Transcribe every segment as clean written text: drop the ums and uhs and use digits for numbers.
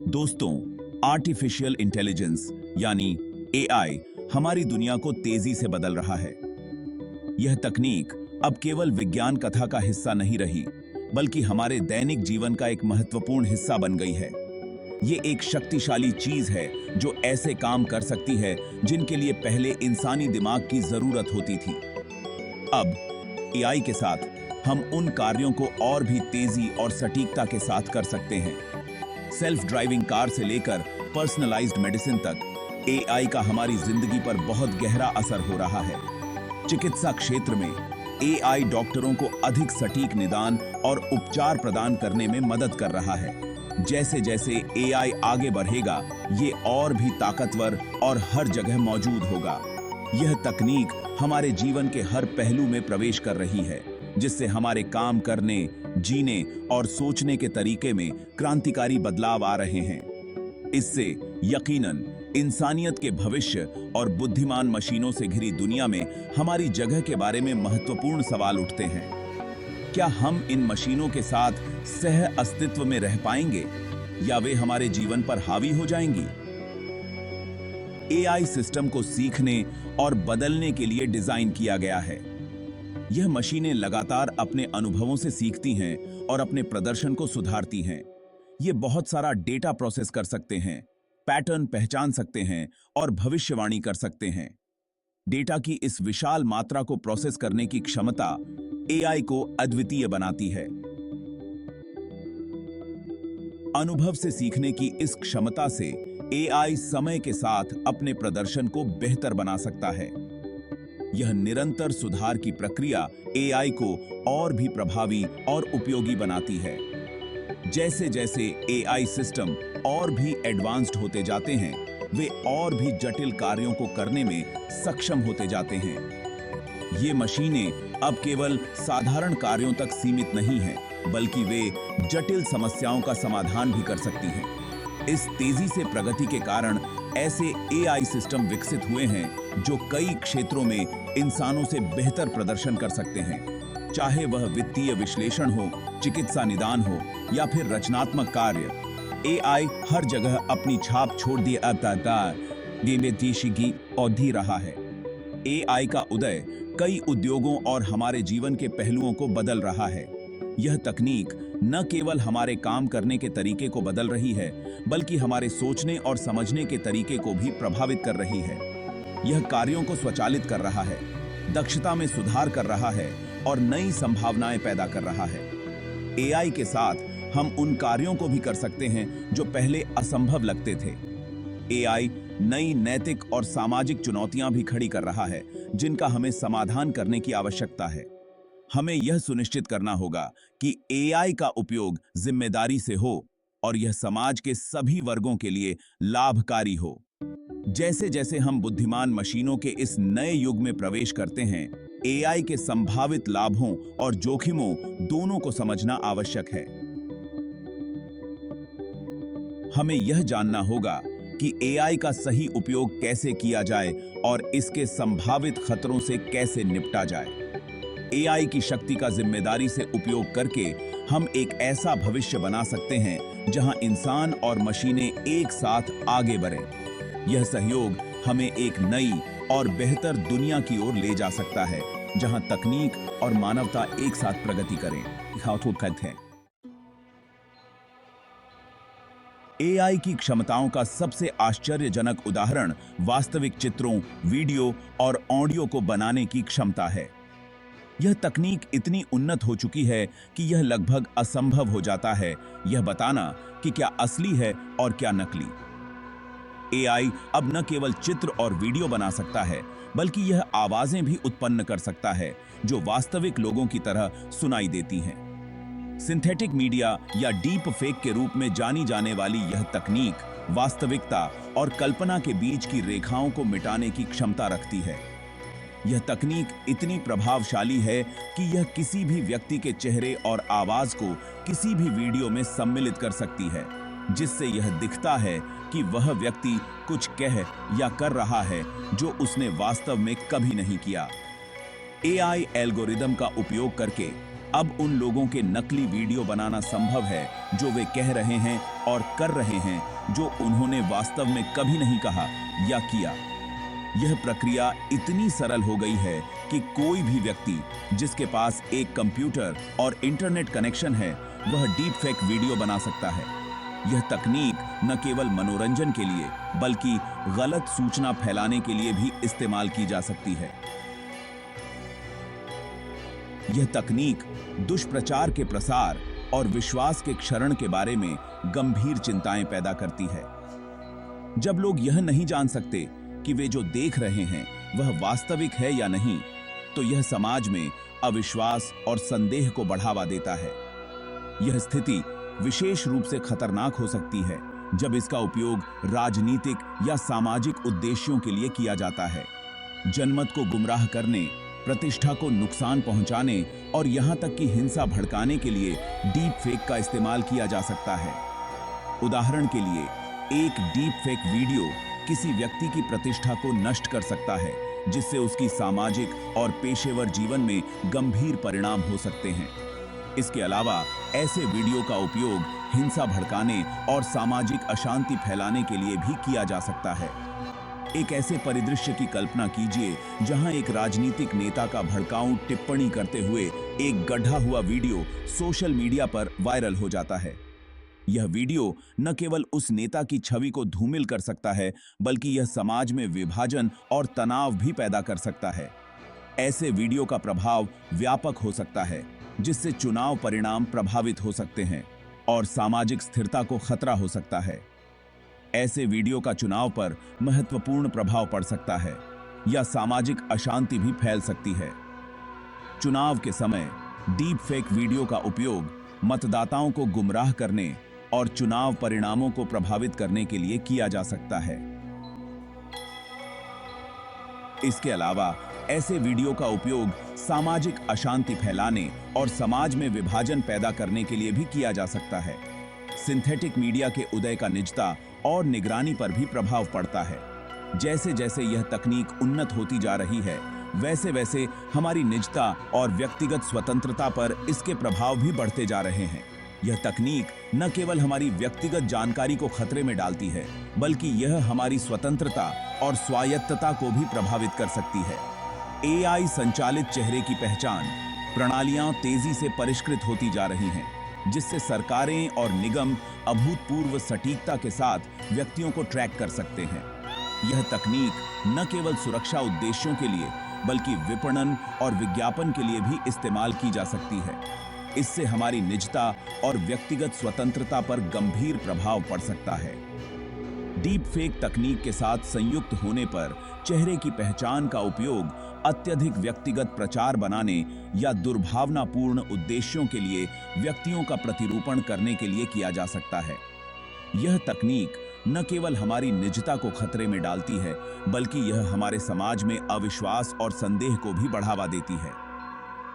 दोस्तों, artificial intelligence यानी AI हमारी दुनिया को तेजी से बदल रहा है। यह तकनीक अब केवल विज्ञान कथा का हिस्सा नहीं रही, बल्कि हमारे दैनिक जीवन का एक महत्वपूर्ण हिस्सा बन गई है। ये एक शक्तिशाली चीज है जो ऐसे काम कर सकती है जिनके लिए पहले इंसानी दिमाग की जरूरत होती थी। अब एआई के साथ हम उन कार्यों को और भी तेजी और सटीकता के साथ कर सकते हैं। सेल्फ ड्राइविंग कार से लेकर पर्सनलाइज्ड मेडिसिन तक एआई का हमारी जिंदगी पर बहुत गहरा असर हो रहा है। चिकित्सा क्षेत्र में एआई डॉक्टरों को अधिक सटीक निदान और उपचार प्रदान करने में मदद कर रहा है। जैसे जैसे एआई आगे बढ़ेगा, ये और भी ताकतवर और हर जगह मौजूद होगा। यह तकनीक हमारे जीवन के हर पहलू में प्रवेश कर रही है, जिससे हमारे काम करने, जीने और सोचने के तरीके में क्रांतिकारी बदलाव आ रहे हैं। इससे यकीनन इंसानियत के भविष्य और बुद्धिमान मशीनों से घिरी दुनिया में हमारी जगह के बारे में महत्वपूर्ण सवाल उठते हैं। क्या हम इन मशीनों के साथ सह अस्तित्व में रह पाएंगे या वे हमारे जीवन पर हावी हो जाएंगी? एआई सिस्टम को सीखने और बदलने के लिए डिजाइन किया गया है। यह मशीनें लगातार अपने अनुभवों से सीखती हैं और अपने प्रदर्शन को सुधारती हैं। ये बहुत सारा डेटा प्रोसेस कर सकते हैं, पैटर्न पहचान सकते हैं और भविष्यवाणी कर सकते हैं। डेटा की इस विशाल मात्रा को प्रोसेस करने की क्षमता एआई को अद्वितीय बनाती है। अनुभव से सीखने की इस क्षमता से एआई समय के साथ अपने प्रदर्शन को बेहतर बना सकता है। यह निरंतर सुधार की प्रक्रिया एआई को और भी प्रभावी और उपयोगी बनाती है। जैसे जैसे एआई सिस्टम और भी एडवांस्ड होते जाते हैं, वे और भी जटिल कार्यों को करने में सक्षम होते जाते हैं। ये मशीनें अब केवल साधारण कार्यों तक सीमित नहीं हैं, बल्कि वे जटिल समस्याओं का समाधान भी कर सकती हैं। इस तेजी से प्रगति के कारण ऐसे एआई सिस्टम विकसित हुए हैं जो कई क्षेत्रों में इंसानों से बेहतर प्रदर्शन कर सकते हैं। चाहे वह वित्तीय विश्लेषण हो, चिकित्सा निदान हो या फिर रचनात्मक कार्य, एआई हर जगह अपनी छाप छोड़ दिए औधी रहा है। एआई का उदय कई उद्योगों और हमारे जीवन के पहलुओं को बदल रहा है। यह तकनीक न केवल हमारे काम करने के तरीके को बदल रही है, बल्कि हमारे सोचने और समझने के तरीके को भी प्रभावित कर रही है। यह कार्यों को स्वचालित कर रहा है, दक्षता में सुधार कर रहा है और नई संभावनाएं पैदा कर रहा है। एआई के साथ हम उन कार्यों को भी कर सकते हैं जो पहले असंभव लगते थे। एआई नई नैतिक और सामाजिक चुनौतियां भी खड़ी कर रहा है, जिनका हमें समाधान करने की आवश्यकता है। हमें यह सुनिश्चित करना होगा कि एआई का उपयोग जिम्मेदारी से हो और यह समाज के सभी वर्गों के लिए लाभकारी हो। जैसे जैसे हम बुद्धिमान मशीनों के इस नए युग में प्रवेश करते हैं, एआई के संभावित लाभों और जोखिमों दोनों को समझना आवश्यक है। हमें यह जानना होगा कि एआई का सही उपयोग कैसे किया जाए और इसके संभावित खतरों से कैसे निपटा जाए। एआई की शक्ति का जिम्मेदारी से उपयोग करके हम एक ऐसा भविष्य बना सकते हैं जहां इंसान और मशीनें एक साथ आगे बढ़ें। यह सहयोग हमें एक नई और बेहतर दुनिया की ओर ले जा सकता है, जहां तकनीक और मानवता एक साथ प्रगति करें। एआई की क्षमताओं का सबसे आश्चर्यजनक उदाहरण वास्तविक चित्रों, वीडियो और ऑडियो को बनाने की क्षमता है। यह तकनीक इतनी उन्नत हो चुकी है कि यह लगभग असंभव हो जाता है यह बताना कि क्या असली है और क्या नकली। एआई अब न केवल चित्र और वीडियो बना सकता है, बल्कि यह आवाजें भी उत्पन्न कर सकता है जो वास्तविक लोगों की तरह सुनाई देती हैं। सिंथेटिक मीडिया या डीप फेक के रूप में जानी जाने वाली यह तकनीक वास्तविकता और कल्पना के बीच की रेखाओं को मिटाने की क्षमता रखती है। यह तकनीक इतनी प्रभावशाली है कि यह किसी भी व्यक्ति के चेहरे और आवाज को किसी भी वीडियो में सम्मिलित कर सकती है, जिससे यह दिखता है कि वह व्यक्ति कुछ कह या कर रहा है जो उसने वास्तव में कभी नहीं किया। एआई एल्गोरिदम का उपयोग करके अब उन लोगों के नकली वीडियो बनाना संभव है जो वे कह रहे हैं और कर रहे हैं जो उन्होंने वास्तव में कभी नहीं कहा या किया। यह प्रक्रिया इतनी सरल हो गई है कि कोई भी व्यक्ति जिसके पास एक कंप्यूटर और इंटरनेट कनेक्शन है वह डीप फेक वीडियो बना सकता है। यह तकनीक न केवल मनोरंजन के लिए बल्कि गलत सूचना फैलाने के लिए भी इस्तेमाल की जा सकती है। यह तकनीक दुष्प्रचार के प्रसार और विश्वास के क्षरण के बारे में गंभीर चिंताएं पैदा करती है। जब लोग यह नहीं जान सकते कि वे जो देख रहे हैं वह वास्तविक है या नहीं, तो यह समाज में अविश्वास और संदेह को बढ़ावा देता है। यह स्थिति विशेष रूप से खतरनाक हो सकती है जब इसका उपयोग राजनीतिक या सामाजिक उद्देश्यों के लिए किया जाता है। जनमत को गुमराह करने, प्रतिष्ठा को नुकसान पहुंचाने और यहां तक कि हिंसा भड़काने के लिए डीप फेक का इस्तेमाल किया जा सकता है। उदाहरण के लिए, एक डीप फेक वीडियो किसी व्यक्ति की प्रतिष्ठा को नष्ट कर सकता है, जिससे उसकी सामाजिक और पेशेवर जीवन में गंभीर परिणाम हो सकते हैं। इसके अलावा ऐसे वीडियो का उपयोग हिंसा भड़काने और सामाजिक अशांति फैलाने के लिए भी किया जा सकता है। एक ऐसे परिदृश्य की कल्पना कीजिए जहां एक राजनीतिक नेता का भड़काऊ टिप्पणी करते हुए एक गढ़ा हुआ वीडियो सोशल मीडिया पर वायरल हो जाता है। यह वीडियो न केवल उस नेता की छवि को धूमिल कर सकता है, बल्कि यह समाज में विभाजन और तनाव भी पैदा कर सकता है। ऐसे वीडियो का प्रभाव व्यापक हो सकता है, जिससे चुनाव परिणाम प्रभावित हो सकते हैं और सामाजिक स्थिरता को खतरा हो सकता है। ऐसे वीडियो का चुनाव पर महत्वपूर्ण प्रभाव पड़ सकता है या सामाजिक अशांति भी फैल सकती है। चुनाव के समय डीप फेक वीडियो का उपयोग मतदाताओं को गुमराह करने और चुनाव परिणामों को प्रभावित करने के लिए किया जा सकता है। इसके अलावा ऐसे वीडियो का उपयोग सामाजिक अशांति फैलाने और समाज में विभाजन पैदा करने के लिए भी किया जा सकता है। सिंथेटिक मीडिया के उदय का निजता और निगरानी पर भी प्रभाव पड़ता है। जैसे जैसे यह तकनीक उन्नत होती जा रही है, वैसे वैसे हमारी निजता और व्यक्तिगत स्वतंत्रता पर इसके प्रभाव भी बढ़ते जा रहे हैं। यह तकनीक न केवल हमारी व्यक्तिगत जानकारी को खतरे में डालती है, बल्कि यह हमारी स्वतंत्रता और स्वायत्तता को भी प्रभावित कर सकती है। एआई संचालित चेहरे की पहचान प्रणालियां तेजी से परिष्कृत होती जा रही हैं, जिससे सरकारें और निगम अभूतपूर्व सटीकता के साथ व्यक्तियों को ट्रैक कर सकते हैं। यह तकनीक न केवल सुरक्षा उद्देश्यों के लिए बल्कि विपणन और विज्ञापन के लिए भी इस्तेमाल की जा सकती है। इससे हमारी निजता और व्यक्तिगत स्वतंत्रता पर गंभीर प्रभाव पड़ सकता है। डीप फेक तकनीक के साथ संयुक्त होने पर चेहरे की पहचान का उपयोग अत्यधिक व्यक्तिगत प्रचार बनाने या दुर्भावनापूर्ण उद्देश्यों के लिए व्यक्तियों का प्रतिरूपण करने के लिए किया जा सकता है। यह तकनीक न केवल हमारी निजता को खतरे में डालती है, बल्कि यह हमारे समाज में अविश्वास और संदेह को भी बढ़ावा देती है।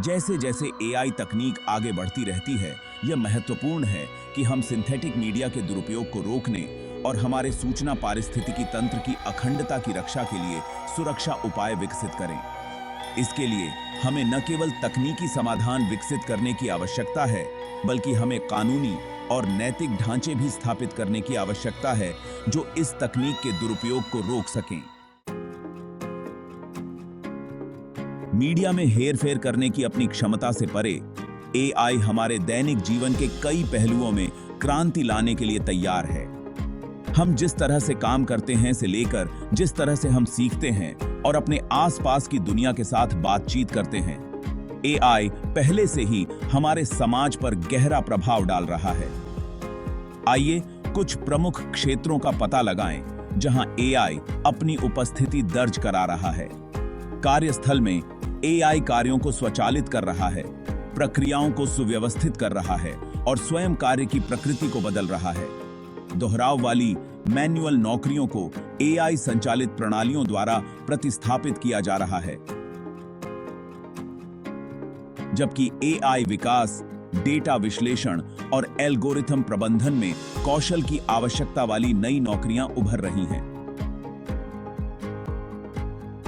जैसे जैसे एआई तकनीक आगे बढ़ती रहती है, यह महत्वपूर्ण है कि हम सिंथेटिक मीडिया के दुरुपयोग को रोकने और हमारे सूचना पारिस्थितिकी तंत्र की अखंडता की रक्षा के लिए सुरक्षा उपाय विकसित करें। इसके लिए हमें न केवल तकनीकी समाधान विकसित करने की आवश्यकता है, बल्कि हमें कानूनी और नैतिक ढांचे भी स्थापित करने की आवश्यकता है जो इस तकनीक के दुरुपयोग को रोक सकें। मीडिया में हेरफेर करने की अपनी क्षमता से परे, एआई हमारे दैनिक जीवन के कई पहलुओं में क्रांति लाने के लिए तैयार है। हम जिस तरह से काम करते हैं से लेकर जिस तरह से हम सीखते हैं और अपने आसपास की दुनिया के साथ बातचीत करते हैं, एआई पहले से ही हमारे समाज पर गहरा प्रभाव डाल रहा है। आइए कुछ प्रमुख क्षेत्रों का पता लगाएं जहां एआई अपनी उपस्थिति दर्ज करा रहा है। कार्यस्थल में एआई कार्यों को स्वचालित कर रहा है, प्रक्रियाओं को सुव्यवस्थित कर रहा है और स्वयं कार्य की प्रकृति को बदल रहा है। दोहराव वाली मैन्युअल नौकरियों को एआई संचालित प्रणालियों द्वारा प्रतिस्थापित किया जा रहा है, जबकि एआई विकास, डेटा विश्लेषण और एल्गोरिथम प्रबंधन में कौशल की आवश्यकता वाली नई नौकरियां उभर रही हैं।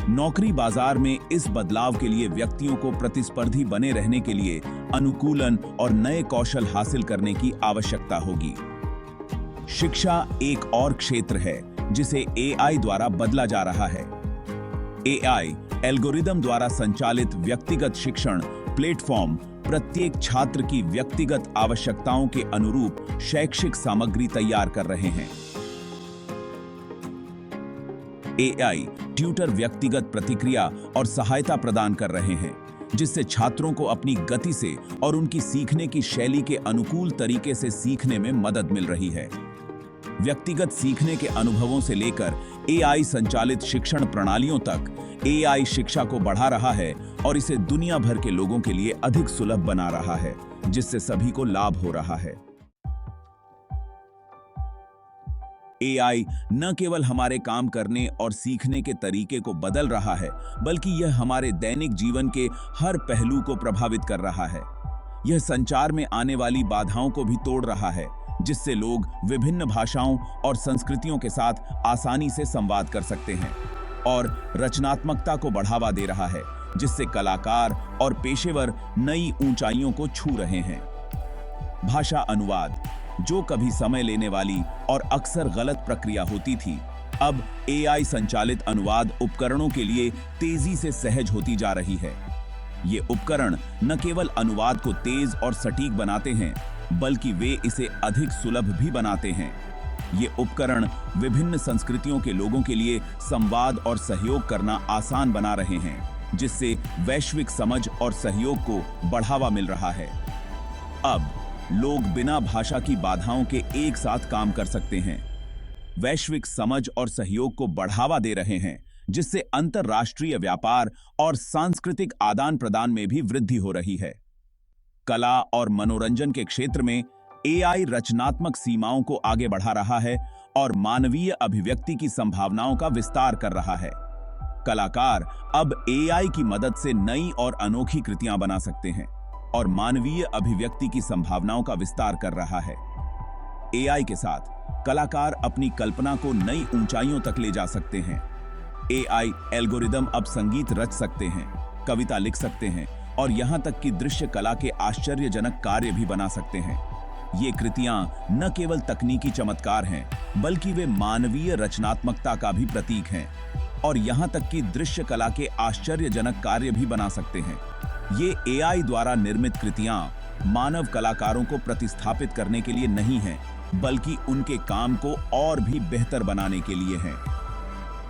नौकरी बाजार में इस बदलाव के लिए व्यक्तियों को प्रतिस्पर्धी बने रहने के लिए अनुकूलन और नए कौशल हासिल करने की आवश्यकता होगी। शिक्षा एक और क्षेत्र है जिसे एआई द्वारा बदला जा रहा है। एआई एल्गोरिदम द्वारा संचालित व्यक्तिगत शिक्षण प्लेटफॉर्म प्रत्येक छात्र की व्यक्तिगत आवश्यकताओं के अनुरूप शैक्षिक सामग्री तैयार कर रहे हैं। एआई ट्यूटर व्यक्तिगत प्रतिक्रिया और सहायता प्रदान कर रहे हैं, जिससे छात्रों को अपनी गति से और उनकी सीखने की शैली के अनुकूल तरीके से सीखने में मदद मिल रही है। व्यक्तिगत सीखने के अनुभवों से लेकर एआई संचालित शिक्षण प्रणालियों तक, एआई शिक्षा को बढ़ा रहा है और इसे दुनिया भर के लोगों के लिए अधिक सुलभ बना रहा है, जिससे सभी को लाभ हो रहा है। एआई न केवल हमारे काम करने और सीखने के तरीके को बदल रहा है, बल्कि यह हमारे दैनिक जीवन के हर पहलू को प्रभावित कर रहा है। यह संचार में आने वाली बाधाओं को भी तोड़ रहा है, जिससे लोग विभिन्न भाषाओं और संस्कृतियों के साथ आसानी से संवाद कर सकते हैं, और रचनात्मकता को बढ़ावा दे रहा है, जिससे कलाकार और पेशेवर नई ऊंचाइयों को छू रहे हैं। भाषा अनुवाद, जो कभी समय लेने वाली और अक्सर गलत प्रक्रिया होती थी, अब एआई संचालित अनुवाद उपकरणों के लिए तेजी से सहज होती जा रही है। ये उपकरण न केवल अनुवाद को तेज और सटीक बनाते हैं, बल्कि वे इसे अधिक सुलभ भी बनाते हैं। ये उपकरण विभिन्न संस्कृतियों के लोगों के लिए संवाद और सहयोग करना आसान बना रहे हैं, जिससे वैश्विक समझ और सहयोग को बढ़ावा मिल रहा है। अब लोग बिना भाषा की बाधाओं के एक साथ काम कर सकते हैं, वैश्विक समझ और सहयोग को बढ़ावा दे रहे हैं, जिससे अंतर्राष्ट्रीय व्यापार और सांस्कृतिक आदान प्रदान में भी वृद्धि हो रही है। कला और मनोरंजन के क्षेत्र में एआई रचनात्मक सीमाओं को आगे बढ़ा रहा है और मानवीय अभिव्यक्ति की संभावनाओं का विस्तार कर रहा है। कलाकार अब एआई की मदद से नई और अनोखी कृतियां बना सकते हैं और मानवीय अभिव्यक्ति की संभावनाओं का विस्तार कर रहा है। एआई के साथ कलाकार अपनी कल्पना को नई ऊंचाइयों तक ले जा सकते हैं। एआई एल्गोरिदम अब संगीत रच सकते हैं, कविता लिख सकते हैं और यहां तक कि दृश्य कला के आश्चर्यजनक कार्य भी बना सकते हैं। ये कृतियां न केवल तकनीकी चमत्कार हैं, बल्कि वे मानवीय रचनात्मकता का भी प्रतीक हैं और यहां तक कि दृश्य कला के आश्चर्यजनक कार्य भी बना सकते हैं। ये एआई द्वारा निर्मित कृतियां मानव कलाकारों को प्रतिस्थापित करने के लिए नहीं हैं, बल्कि उनके काम को और भी बेहतर बनाने के लिए हैं।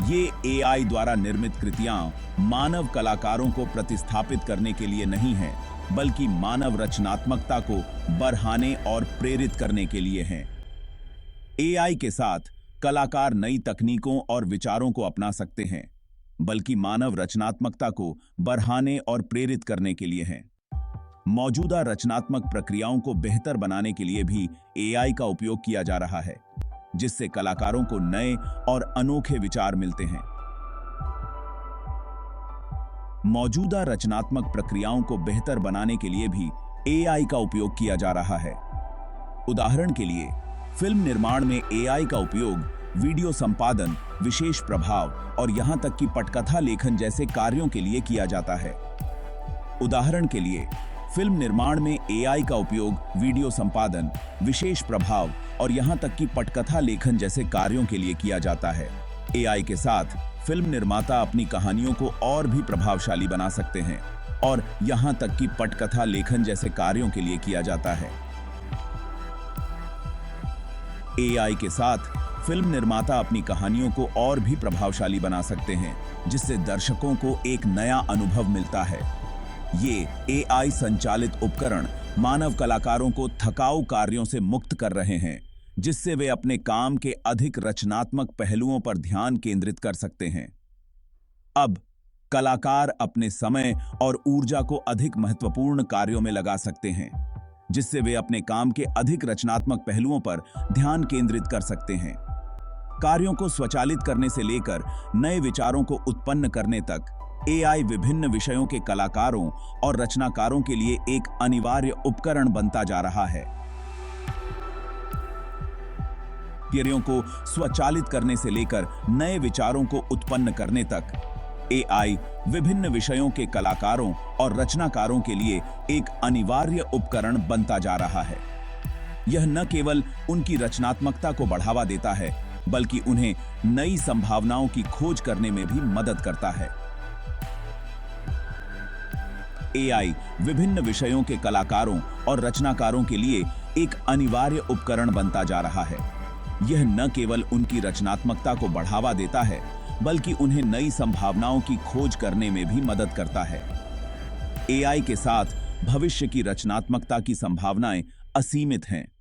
ये एआई द्वारा निर्मित कृतियां मानव कलाकारों को प्रतिस्थापित करने के लिए नहीं हैं, बल्कि मानव रचनात्मकता को बढ़ाने और प्रेरित करने के लिए हैं। एआई के साथ कलाकार नई तकनीकों और विचारों को अपना सकते हैं, बल्कि मानव रचनात्मकता को बढ़ाने और प्रेरित करने के लिए हैं। मौजूदा रचनात्मक प्रक्रियाओं को बेहतर बनाने के लिए भी एआई का उपयोग किया जा रहा है, जिससे कलाकारों को नए और अनोखे विचार मिलते हैं। मौजूदा रचनात्मक प्रक्रियाओं को बेहतर बनाने के लिए भी एआई का उपयोग किया जा रहा है। उदाहरण के लिए, फिल्म निर्माण में एआई का उपयोग वीडियो संपादन, विशेष प्रभाव और यहां तक कि पटकथा लेखन जैसे कार्यों के लिए किया जाता है। उदाहरण के लिए, फिल्म निर्माण में एआई का उपयोग वीडियो संपादन, विशेष प्रभाव और यहां तक कि पटकथा लेखन जैसे कार्यों के लिए किया जाता है। एआई के साथ फिल्म निर्माता अपनी कहानियों को और भी प्रभावशाली बना सकते हैं और यहां तक कि पटकथा लेखन जैसे कार्यों के लिए किया जाता है। एआई के साथ फिल्म निर्माता अपनी कहानियों को और भी प्रभावशाली बना सकते हैं, जिससे दर्शकों को एक नया अनुभव मिलता है। ये एआई संचालित उपकरण मानव कलाकारों को थकाऊ कार्यों से मुक्त कर रहे हैं, जिससे वे अपने काम के अधिक रचनात्मक पहलुओं पर ध्यान केंद्रित कर सकते हैं। अब कलाकार अपने समय और ऊर्जा को अधिक महत्वपूर्ण कार्यों में लगा सकते हैं, जिससे वे अपने काम के अधिक रचनात्मक पहलुओं पर ध्यान केंद्रित कर सकते हैं। कार्यों को स्वचालित करने से लेकर नए विचारों को उत्पन्न करने तक, एआई विभिन्न विषयों के कलाकारों और रचनाकारों के लिए एक अनिवार्य उपकरण बनता जा रहा है। कार्यों को स्वचालित करने से लेकर नए विचारों को उत्पन्न करने तक, एआई विभिन्न विषयों के कलाकारों और रचनाकारों के लिए एक अनिवार्य उपकरण बनता जा रहा है। यह न केवल उनकी रचनात्मकता को बढ़ावा देता है, बल्कि उन्हें नई संभावनाओं की खोज करने में भी मदद करता है। एआई विभिन्न विषयों के कलाकारों और रचनाकारों के लिए एक अनिवार्य उपकरण बनता जा रहा है। यह न केवल उनकी रचनात्मकता को बढ़ावा देता है, बल्कि उन्हें नई संभावनाओं की खोज करने में भी मदद करता है। एआई के साथ भविष्य की रचनात्मकता की संभावनाएं असीमित हैं।